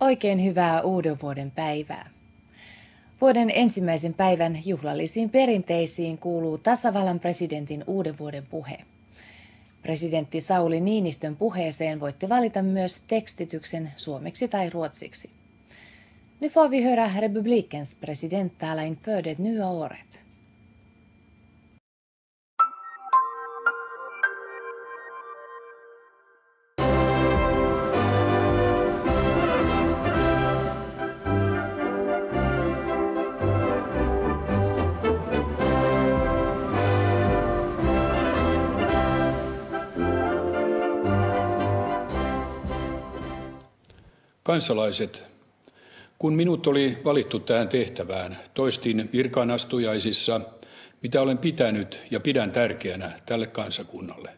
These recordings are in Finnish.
Oikein hyvää uuden vuoden päivää. Vuoden ensimmäisen päivän juhlallisiin perinteisiin kuuluu tasavallan presidentin uuden vuoden puhe. Presidentti Sauli Niinistön puheeseen voitte valita myös tekstityksen suomeksi tai ruotsiksi. Nu får vi höra republikens president tala inför det nya året. Kansalaiset, kun minut oli valittu tähän tehtävään, toistin virkaanastujaisissa, mitä olen pitänyt ja pidän tärkeänä tälle kansakunnalle.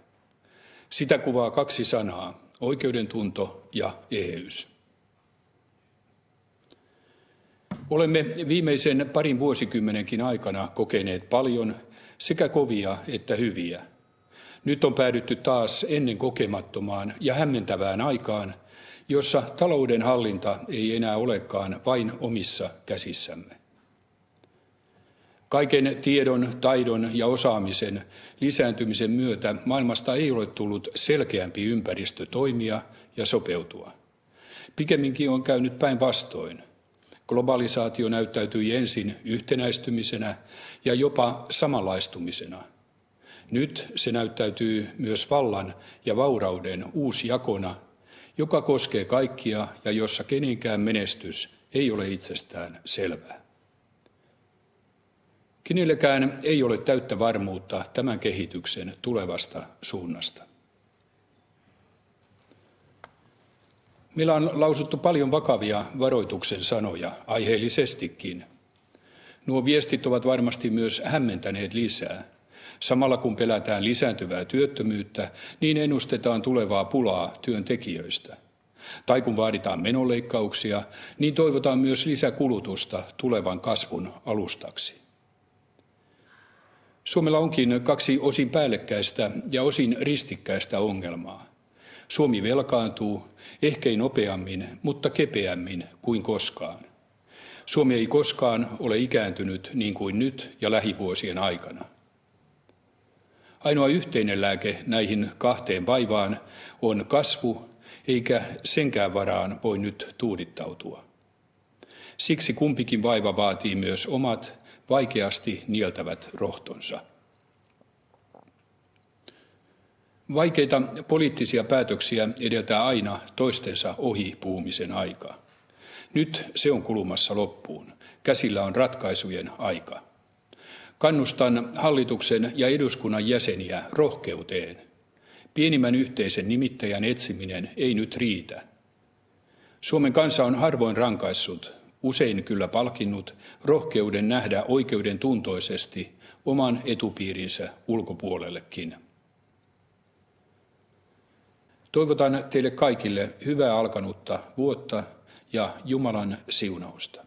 Sitä kuvaa kaksi sanaa, oikeudentunto ja eheys. Olemme viimeisen parin vuosikymmenenkin aikana kokeneet paljon sekä kovia että hyviä. Nyt on päädytty taas ennen kokemattomaan ja hämmentävään aikaan, jossa talouden hallinta ei enää olekaan vain omissa käsissämme. Kaiken tiedon, taidon ja osaamisen lisääntymisen myötä maailmasta ei ole tullut selkeämpi ympäristö toimia ja sopeutua. Pikemminkin on käynyt päinvastoin. Globalisaatio näyttäytyi ensin yhtenäistymisenä ja jopa samanlaistumisena. Nyt se näyttäytyy myös vallan ja vaurauden uusjakona, joka koskee kaikkia ja jossa kenenkään menestys ei ole itsestään selvää. Kenellekään ei ole täyttä varmuutta tämän kehityksen tulevasta suunnasta. Meillä on lausuttu paljon vakavia varoituksen sanoja, aiheellisestikin. Nuo viestit ovat varmasti myös hämmentäneet lisää. Samalla kun pelätään lisääntyvää työttömyyttä, niin ennustetaan tulevaa pulaa työntekijöistä. Tai kun vaaditaan menoleikkauksia, niin toivotaan myös lisäkulutusta tulevan kasvun alustaksi. Suomella onkin kaksi osin päällekkäistä ja osin ristikkäistä ongelmaa. Suomi velkaantuu, ehkei nopeammin, mutta kepeämmin kuin koskaan. Suomi ei koskaan ole ikääntynyt niin kuin nyt ja lähivuosien aikana. Ainoa yhteinen lääke näihin kahteen vaivaan on kasvu, eikä senkään varaan voi nyt tuudittautua. Siksi kumpikin vaiva vaatii myös omat, vaikeasti nieltävät rohtonsa. Vaikeita poliittisia päätöksiä edeltää aina toistensa ohi puhumisen aika. Nyt se on kulumassa loppuun. Käsillä on ratkaisujen aika. Kannustan hallituksen ja eduskunnan jäseniä rohkeuteen. Pienimmän yhteisen nimittäjän etsiminen ei nyt riitä. Suomen kansa on harvoin rankaissut, usein kyllä palkinnut, rohkeuden nähdä oikeuden tuntoisesti oman etupiirinsä ulkopuolellekin. Toivotan teille kaikille hyvää alkanutta vuotta ja Jumalan siunausta.